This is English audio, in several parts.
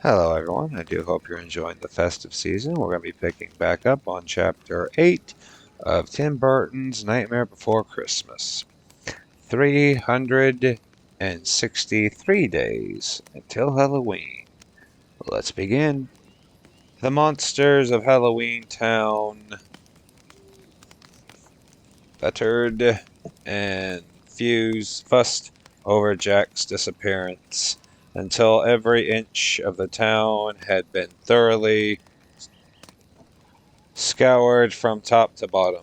Hello, everyone. I do hope you're enjoying the festive season. We're going to be picking back up on Chapter 8 of Tim Burton's Nightmare Before Christmas. 363 days until Halloween. Let's begin. The monsters of Halloween Town fettered and fussed over Jack's disappearance until every inch of the town had been thoroughly scoured from top to bottom.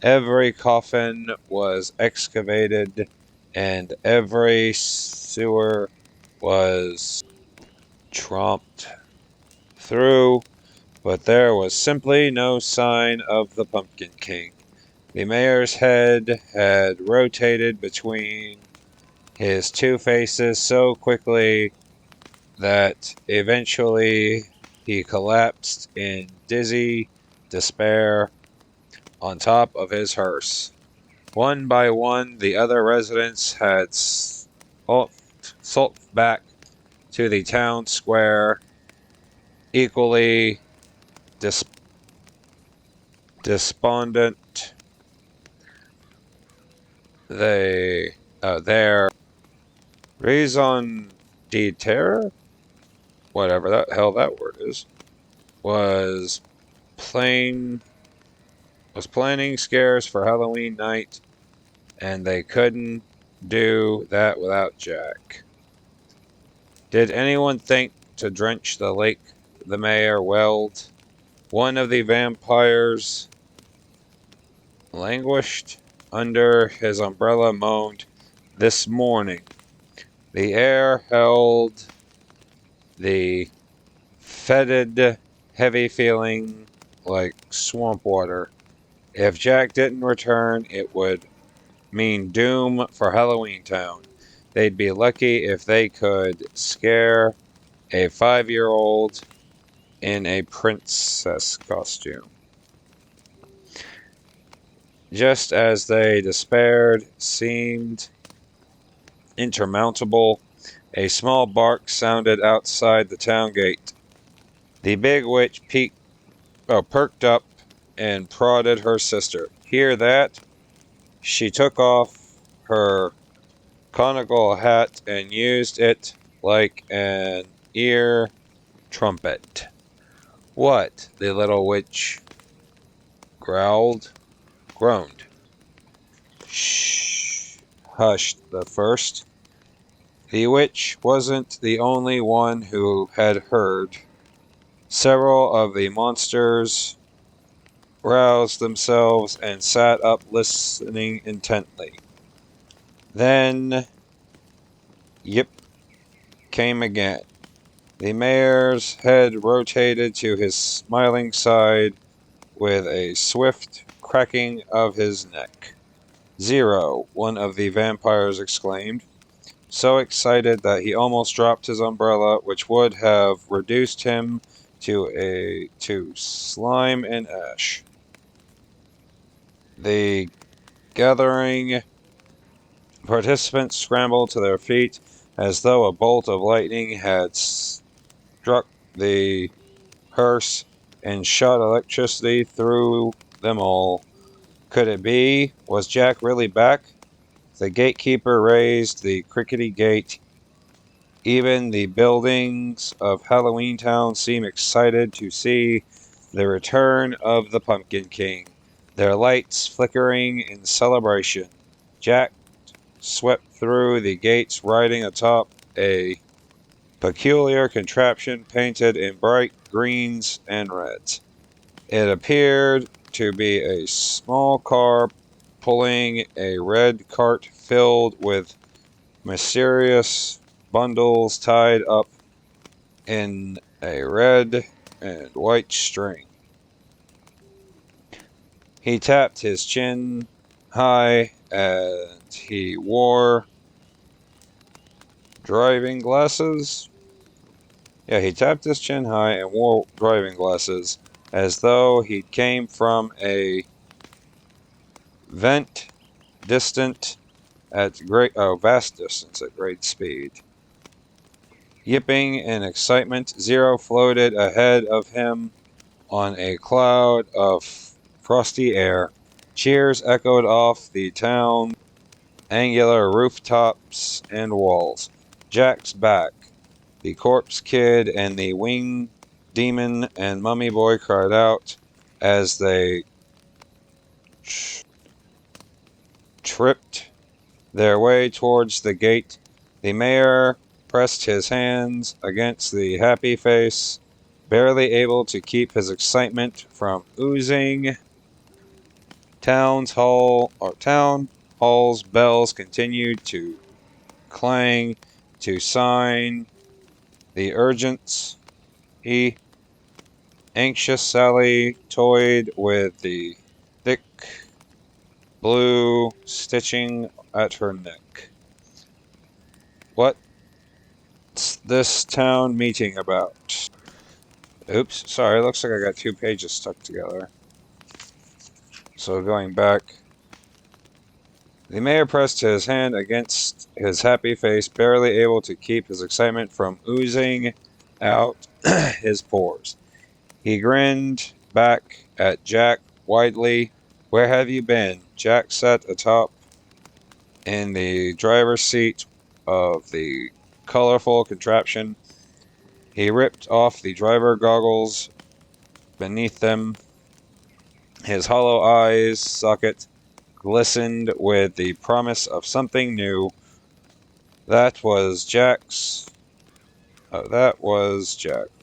Every coffin was excavated and every sewer was tromped through, but there was simply no sign of the Pumpkin King. The mayor's head had rotated between his two faces so quickly that eventually he collapsed in dizzy despair on top of his hearse. One by one, the other residents had sulked back to the town square, equally despondent. Their raison d'etre, whatever the hell that word is, was plain was planning scares for Halloween night, and they couldn't do that without Jack. Did anyone think to drench the lake? The mayor wailed. One of the vampires languished under his umbrella moaned, "This morning." The air held the fetid, heavy feeling like swamp water. If Jack didn't return, it would mean doom for Halloween Town. They'd be lucky if they could scare a 5-year-old in a princess costume. Just as they despaired seemed insurmountable, a small bark sounded outside the town gate. The big witch perked up and prodded her sister. "Hear that?" She took off her conical hat and used it like an ear trumpet. "What?" the little witch groaned. "Shh," hushed the first. The witch wasn't the only one who had heard. Several of the monsters roused themselves and sat up listening intently. Then, yip came again. The mayor's head rotated to his smiling side with a swift cracking of his neck. "Zero," one of the vampires exclaimed, so excited that he almost dropped his umbrella, which would have reduced him to slime and ash. The gathering participants scrambled to their feet as though a bolt of lightning had struck the hearse and shot electricity through them all. Could it be? Was Jack really back? The gatekeeper raised the crickety gate. Even the buildings of Halloween Town seemed excited to see the return of the Pumpkin King, their lights flickering in celebration. Jack swept through the gates riding atop a peculiar contraption painted in bright greens and reds. It appeared to be a small car pulling a red cart filled with mysterious bundles tied up in a red and white string. He tapped his chin high and he wore driving glasses. Yeah, he tapped his chin high and wore driving glasses as though he came from a vast distance at great speed. Yipping in excitement, Zero floated ahead of him on a cloud of frosty air. Cheers echoed off the town's angular rooftops and walls. Jack's back. The corpse kid and the winged demon and mummy boy cried out as they tripped their way towards the gate. The mayor pressed his hands against the happy face, barely able to keep his excitement from oozing. Town hall's bells continued to clang to sign the urgency. Anxious Sally toyed with the thick blue stitching at her neck. What's this town meeting about? Oops, sorry, looks like I got 2 pages stuck together. So going back. The mayor pressed his hand against his happy face, barely able to keep his excitement from oozing out his pores. He grinned back at Jack widely. Where have you been? Jack sat atop in the driver's seat of the colorful contraption. He ripped off the driver goggles beneath them. His hollow eyes socket glistened with the promise of something new. That was Jack,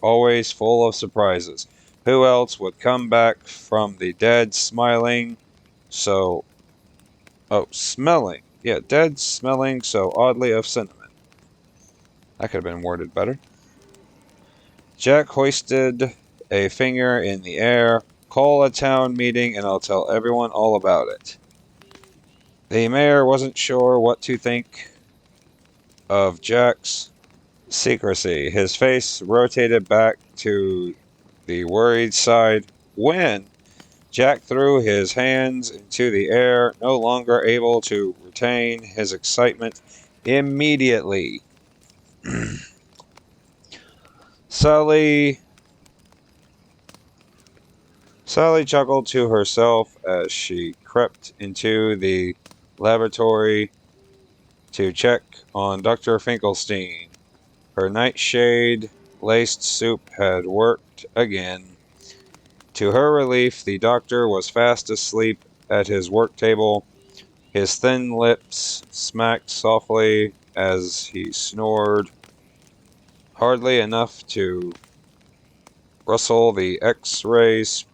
always full of surprises. Who else would come back from the dead smelling so oddly of cinnamon? That could have been worded better. Jack hoisted a finger in the air. Call a town meeting and I'll tell everyone all about it. The mayor wasn't sure what to think of Jack's secrecy. His face rotated back to the worried side. When? Jack threw his hands into the air, no longer able to retain his excitement. Immediately. Sally chuckled to herself as she crept into the laboratory to check on Dr. Finkelstein. Her nightshade-laced soup had worked again. To her relief, the doctor was fast asleep at his work table. His thin lips smacked softly as he snored, hardly enough to rustle the X-rays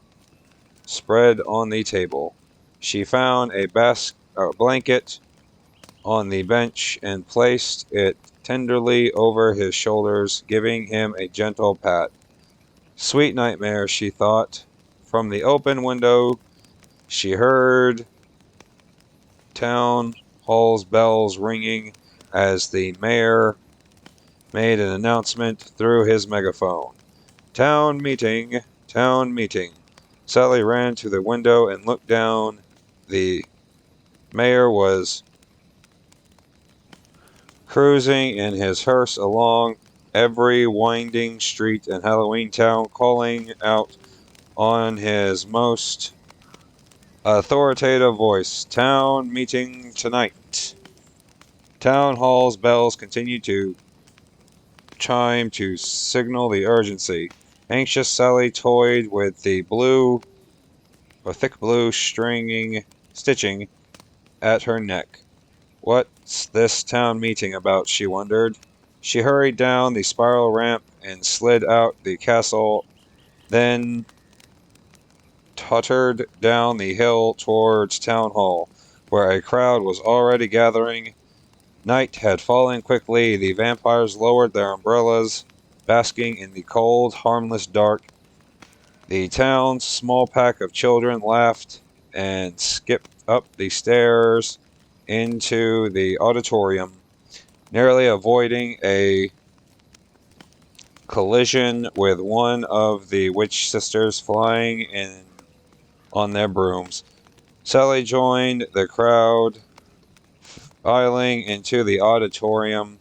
spread on the table. She found a blanket on the bench and placed it tenderly over his shoulders, giving him a gentle pat. Sweet nightmare, she thought. From the open window, she heard town hall's bells ringing as the mayor made an announcement through his megaphone. Town meeting, town meeting. Sally ran to the window and looked down. The mayor was cruising in his hearse along every winding street in Halloween Town, calling out on his most authoritative voice, "Town meeting tonight." Town hall's bells continued to chime to signal the urgency. Anxious Sally toyed with the thick blue stitching at her neck. What's this town meeting about, she wondered. She hurried down the spiral ramp and slid out the castle, then tottered down the hill towards Town Hall, where a crowd was already gathering. Night had fallen quickly. The vampires lowered their umbrellas, basking in the cold, harmless dark. The town's small pack of children laughed and skipped up the stairs into the auditorium, narrowly avoiding a collision with one of the witch sisters flying in on their brooms. Sally joined the crowd, filing into the auditorium.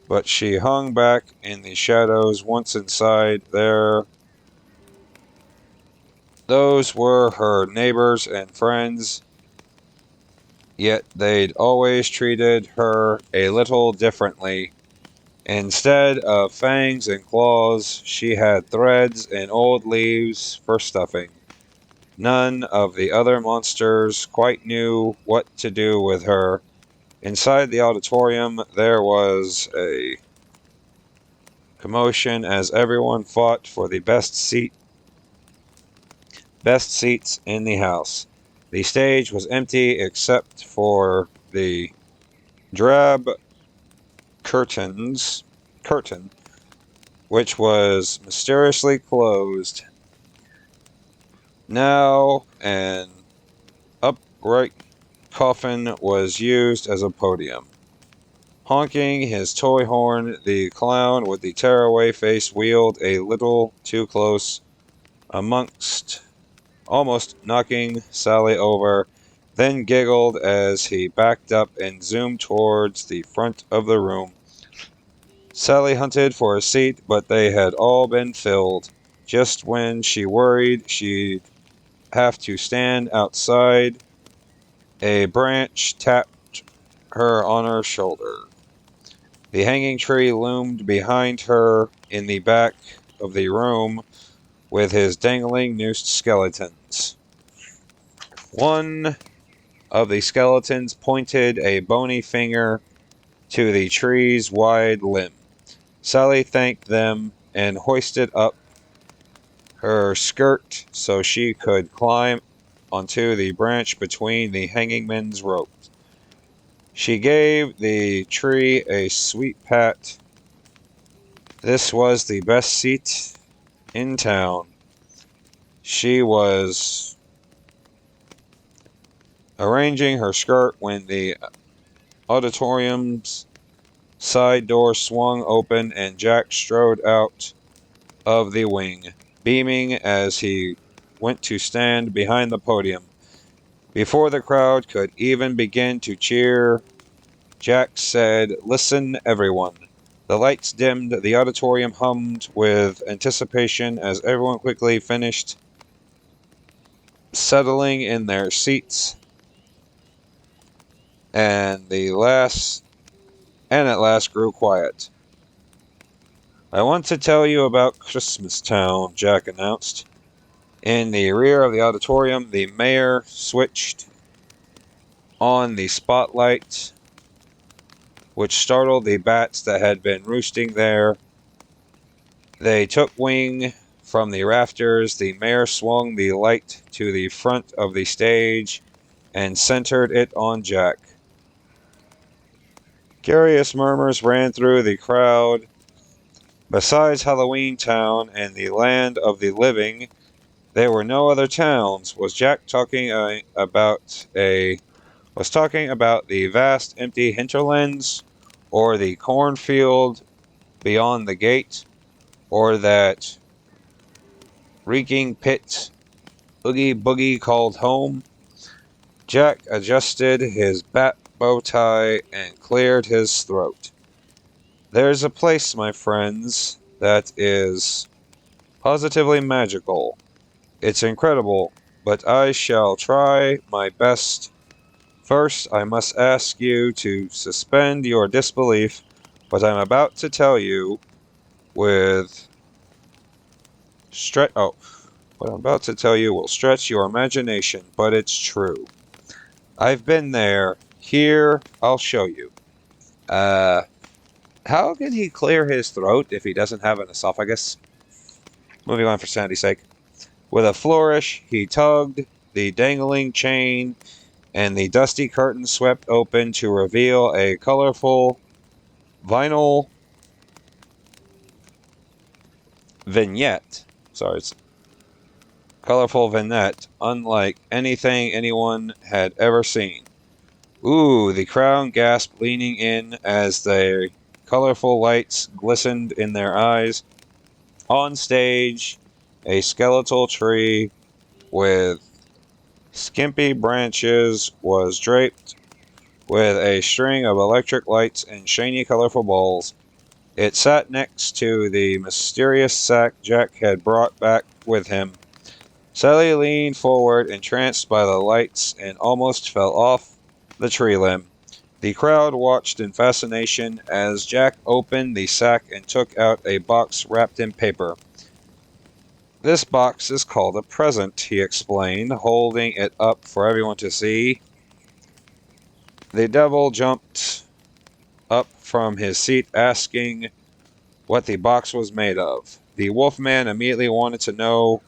but she hung back in the shadows. Once inside there, those were her neighbors and friends, yet they'd always treated her a little differently. Instead of fangs and claws, she had threads and old leaves for stuffing. None of the other monsters quite knew what to do with her. Inside the auditorium, there was a commotion as everyone fought for the best seats in the house. The stage was empty except for the drab curtain, which was mysteriously closed. Now an upright coffin was used as a podium. Honking his toy horn, the clown with the tearaway face wheeled a little too close almost knocking Sally over, then giggled as he backed up and zoomed towards the front of the room. Sally hunted for a seat, but they had all been filled. Just when she worried she'd have to stand outside, a branch tapped her on her shoulder. The hanging tree loomed behind her in the back of the room with his dangling noosed skeletons. One of the skeletons pointed a bony finger to the tree's wide limb. Sally thanked them and hoisted up her skirt so she could climb onto the branch between the hanging men's ropes. She gave the tree a sweet pat. This was the best seat in town. She was arranging her skirt when the auditorium's side door swung open and Jack strode out of the wing, beaming as he went to stand behind the podium. Before the crowd could even begin to cheer, Jack said, "Listen, everyone." The lights dimmed, the auditorium hummed with anticipation as everyone quickly finished settling in their seats, and at last grew quiet. "I want to tell you about Christmas Town," Jack announced. In the rear of the auditorium, the mayor switched on the spotlight, which startled the bats that had been roosting there. They took wing from the rafters. The mayor swung the light to the front of the stage and centered it on Jack. Curious murmurs ran through the crowd. Besides Halloween Town and the land of the living, there were no other towns. Was Jack talking about the vast empty hinterlands, or the cornfield beyond the gate, or that reeking pit Oogie Boogie called home? Jack adjusted his bat bow tie and cleared his throat. "There's a place, my friends, that is positively magical. It's incredible, but I shall try my best. First, I must ask you to suspend your disbelief. What I'm about to tell you with what I'm about to tell you will stretch your imagination, but it's true. I've been there. Here, I'll show you." How can he clear his throat if he doesn't have an esophagus? Moving on for sanity's sake. With a flourish, he tugged the dangling chain, and the dusty curtain swept open to reveal a colorful vinyl vignette. It's colorful vignette, unlike anything anyone had ever seen. "Ooh," the crowd gasped, leaning in as the colorful lights glistened in their eyes. On stage, a skeletal tree with skimpy branches was draped with a string of electric lights and shiny, colorful balls. It sat next to the mysterious sack Jack had brought back with him. Sally leaned forward, entranced by the lights, and almost fell off the tree limb. The crowd watched in fascination as Jack opened the sack and took out a box wrapped in paper. "This box is called a present," he explained, holding it up for everyone to see. The devil jumped up from his seat, asking what the box was made of. The wolfman immediately wanted to know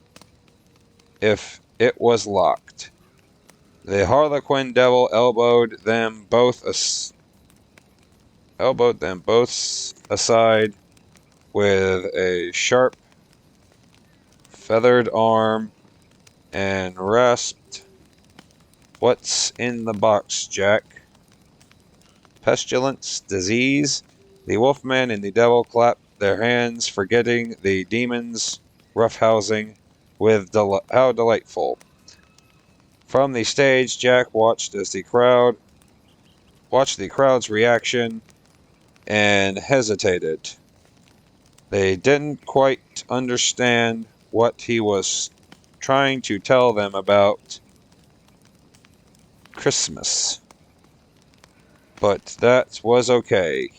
if it was locked. The harlequin devil elbowed them both aside with a sharp, feathered arm and rasped, "What's in the box, Jack? Pestilence? Disease?" The wolfman and the devil clapped their hands, forgetting the demon's roughhousing with how delightful. From the stage, Jack watched the crowd's reaction and hesitated. They didn't quite understand what he was trying to tell them about Christmas. But that was okay.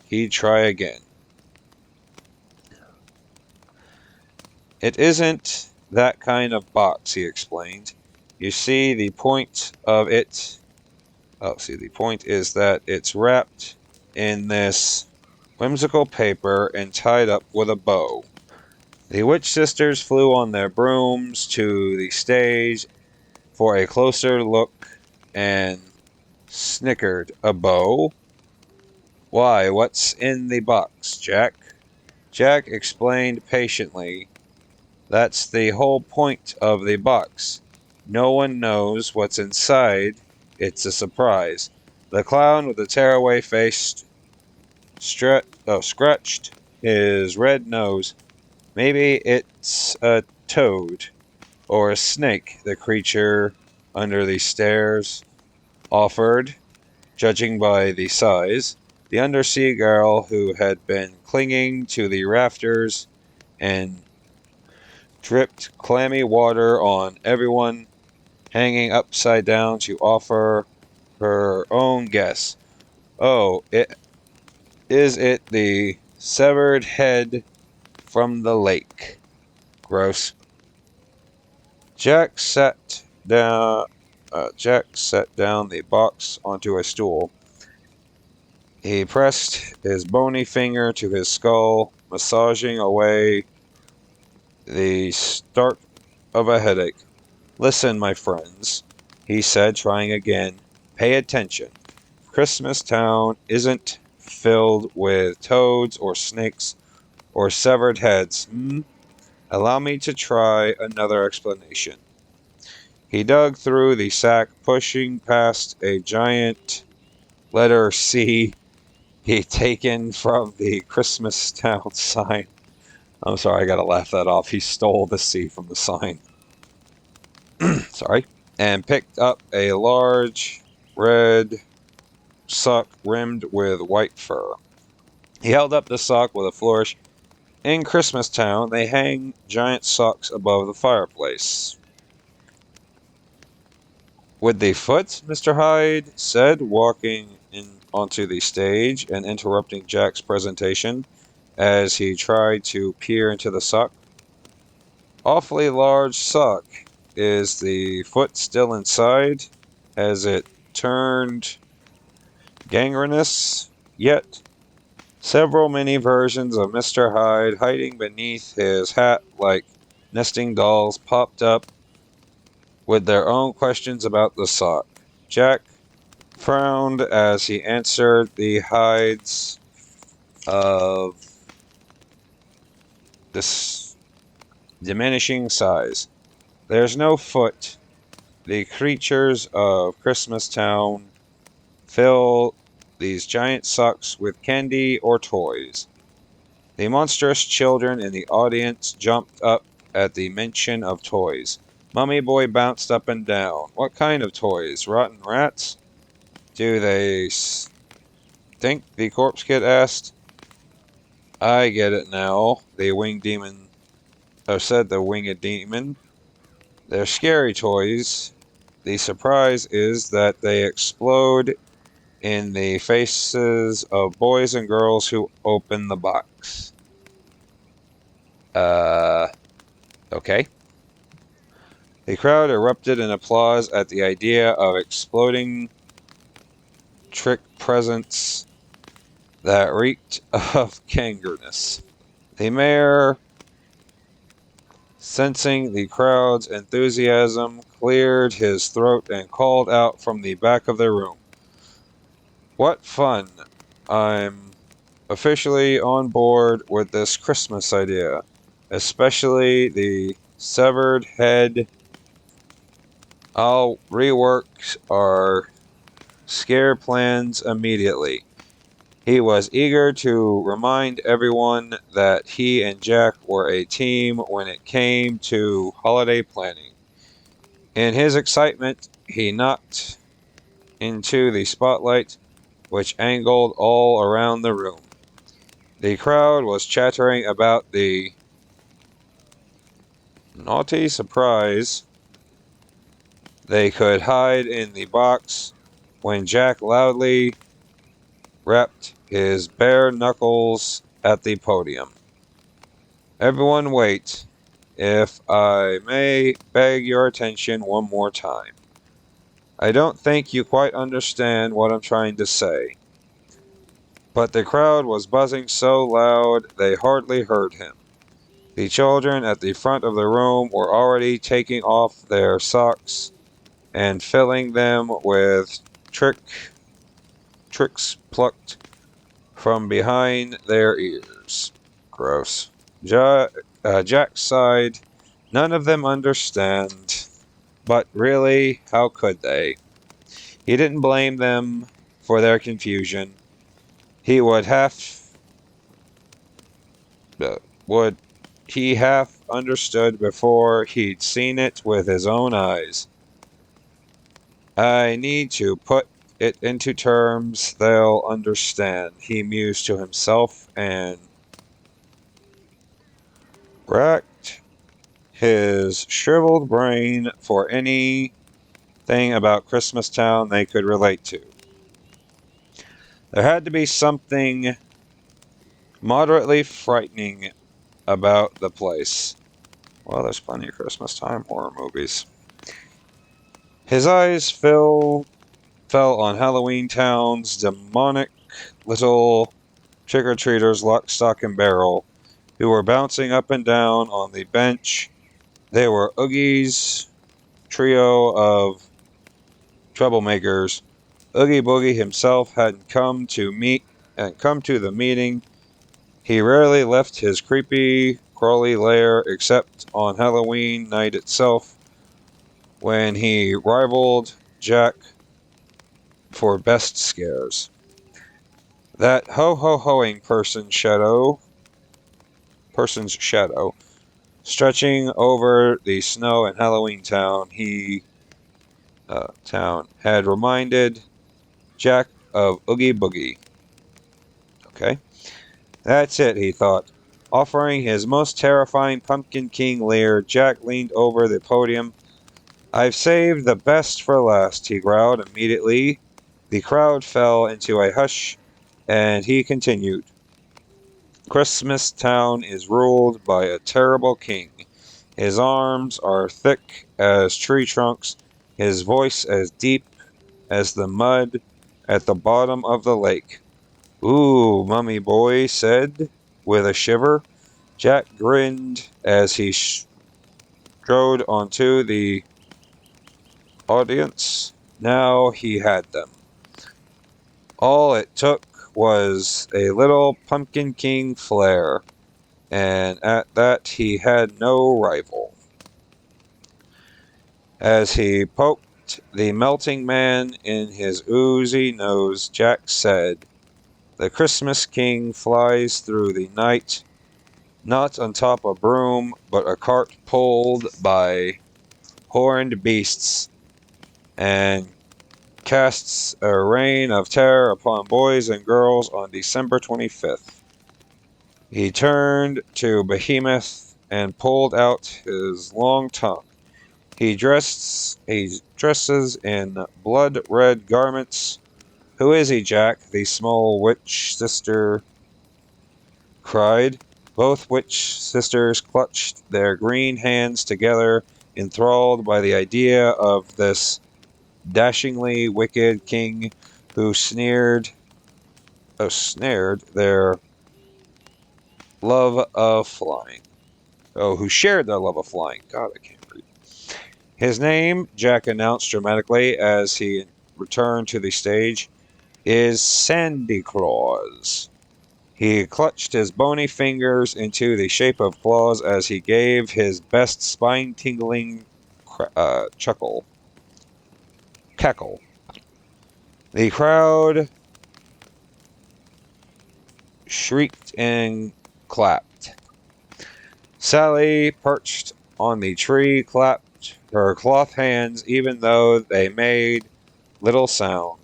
He'd try again. "It isn't that kind of box," he explained. "You see, the point is that it's wrapped in this whimsical paper and tied up with a bow." The witch sisters flew on their brooms to the stage for a closer look and snickered. "A bow? Why, what's in the box, Jack?" Jack explained patiently. "That's the whole point of the box. No one knows what's inside. It's a surprise." The clown with the tearaway face scratched his red nose. "Maybe it's a toad or a snake," the creature under the stairs offered, judging by the size. The undersea girl, who had been clinging to the rafters and dripped clammy water on everyone, hanging upside down to offer her own guess. "Oh, is it the severed head from the lake?" Gross. Jack sat down the box onto a stool. He pressed his bony finger to his skull, massaging away the start of a headache. "Listen, my friends," he said, trying again. "Pay attention. Christmas Town isn't filled with toads or snakes or severed heads. Allow me to try another explanation." He dug through the sack, pushing past a giant letter C he'd taken from the Christmas Town sign. I'm sorry, I gotta laugh that off. He stole the C from the sign. Sorry. And picked up a large red sock rimmed with white fur. He held up the sock with a flourish. "In Christmas Town, they hang giant socks above the fireplace." "With the foot?" Mr. Hyde said, walking onto the stage and interrupting Jack's presentation as he tried to peer into the sock. "Awfully large sock. Is the foot still inside? Has it turned gangrenous yet?" Several mini versions of Mr. Hyde hiding beneath his hat like nesting dolls popped up with their own questions about the sock. Jack frowned as he answered the hides of this diminishing size. "There's no foot. The creatures of Christmas Town fill these giant socks with candy or toys." The monstrous children in the audience jumped up at the mention of toys. Mummy Boy bounced up and down. "What kind of toys? Rotten rats?" "Do they stink?" the corpse kid asked. I get it now, the winged demon, said the winged demon. They're scary toys. The surprise is that they explode in the faces of boys and girls who open the box. Okay. The crowd erupted in applause at the idea of exploding trick presents that reeked of kangarooness. The mayor, sensing the crowd's enthusiasm, cleared his throat and called out from the back of the room. What fun! I'm officially on board with this Christmas idea, especially the severed head. I'll rework our scare plans immediately. He was eager to remind everyone that he and Jack were a team when it came to holiday planning. In his excitement, he knocked into the spotlight, which angled all around the room. The crowd was chattering about the naughty surprise they could hide in the box when Jack loudly rapped his bare knuckles at the podium. Everyone wait, if I may beg your attention one more time. I don't think you quite understand what I'm trying to say. But the crowd was buzzing so loud they hardly heard him. The children at the front of the room were already taking off their socks and filling them with tricks plucked from behind their ears. Gross. Jack sighed. None of them understand. But really, how could they? He didn't blame them for their confusion. He would he half understood before he'd seen it with his own eyes. I need to put it into terms they'll understand, he mused to himself and racked his shriveled brain for anything about Christmas Town they could relate to. There had to be something moderately frightening about the place. Well, there's plenty of Christmas time horror movies. His eyes fell on Halloween Town's demonic little trick-or-treaters, lock, stock, and barrel, who were bouncing up and down on the bench. They were Oogie's trio of troublemakers. Oogie Boogie himself hadn't come to the meeting. He rarely left his creepy, crawly lair except on Halloween night itself, when he rivaled Jack for best scares. That ho-ho-hoing person's shadow, stretching over the snow in Halloween Town, had reminded Jack of Oogie Boogie. Okay, that's it, he thought. Offering his most terrifying Pumpkin King leer, Jack leaned over the podium. I've saved the best for last, he growled immediately. The crowd fell into a hush, and he continued. Christmas Town is ruled by a terrible king. His arms are thick as tree trunks, his voice as deep as the mud at the bottom of the lake. Ooh, Mummy Boy said, with a shiver. Jack grinned as he strode onto the audience. Now he had them. All it took was a little Pumpkin King flair, and at that he had no rival. As he poked the melting man in his oozy nose, Jack said, The Christmas King flies through the night, not on top of a broom, but a cart pulled by horned beasts, and casts a reign of terror upon boys and girls on December 25th. He turned to Behemoth and pulled out his long tongue. He dresses in blood-red garments. Who is he, Jack? The small witch sister cried. Both witch sisters clutched their green hands together, enthralled by the idea of this dashingly wicked king who snared their love of flying. Oh, who shared their love of flying. God, I can't read. His name, Jack announced dramatically as he returned to the stage, is Sandy Claus. He clutched his bony fingers into the shape of claws as he gave his best spine-tingling cackle. The crowd shrieked and clapped. Sally, perched on the tree, clapped her cloth hands even though they made little sound.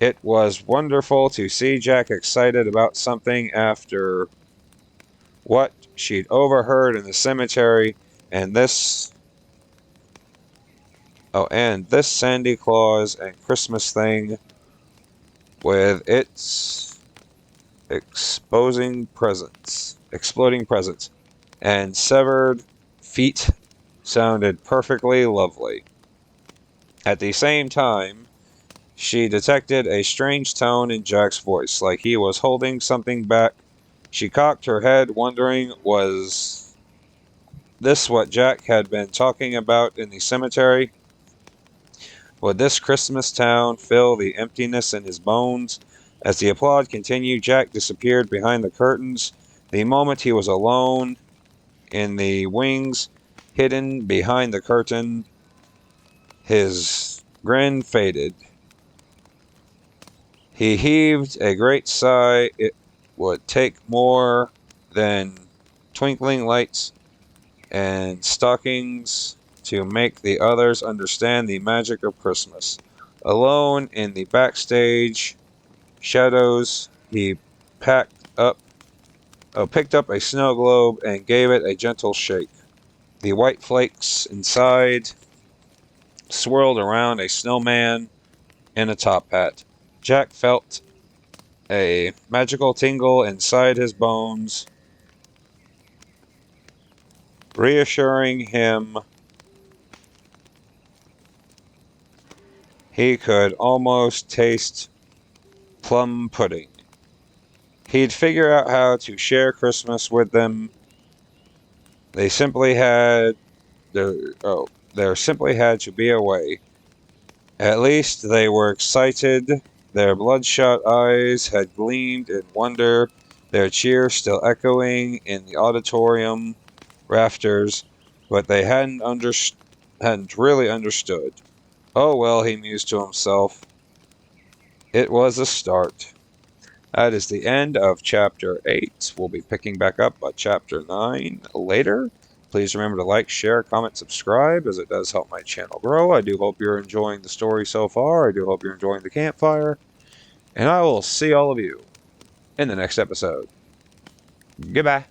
It was wonderful to see Jack excited about something after what she'd overheard in the cemetery, and this Sandy Claus and Christmas thing with its exploding presents, and severed feet sounded perfectly lovely. At the same time, she detected a strange tone in Jack's voice, like he was holding something back. She cocked her head, wondering, was this what Jack had been talking about in the cemetery? Would this Christmas town fill the emptiness in his bones? As the applause continued, Jack disappeared behind the curtains. The moment he was alone in the wings, hidden behind the curtain, his grin faded. He heaved a great sigh. It would take more than twinkling lights and stockings to make the others understand the magic of Christmas. Alone in the backstage shadows, he picked up a snow globe and gave it a gentle shake. The white flakes inside swirled around a snowman in a top hat. Jack felt a magical tingle inside his bones, reassuring him he could almost taste plum pudding. He'd figure out how to share Christmas with them. They simply had there simply had to be a way. At least they were excited. Their bloodshot eyes had gleamed in wonder, their cheers still echoing in the auditorium rafters, but they hadn't really understood. Oh well, he mused to himself. It was a start. That is the end of Chapter 8. We'll be picking back up at Chapter 9 later. Please remember to like, share, comment, subscribe, as it does help my channel grow. I do hope you're enjoying the story so far. I do hope you're enjoying the campfire. And I will see all of you in the next episode. Goodbye.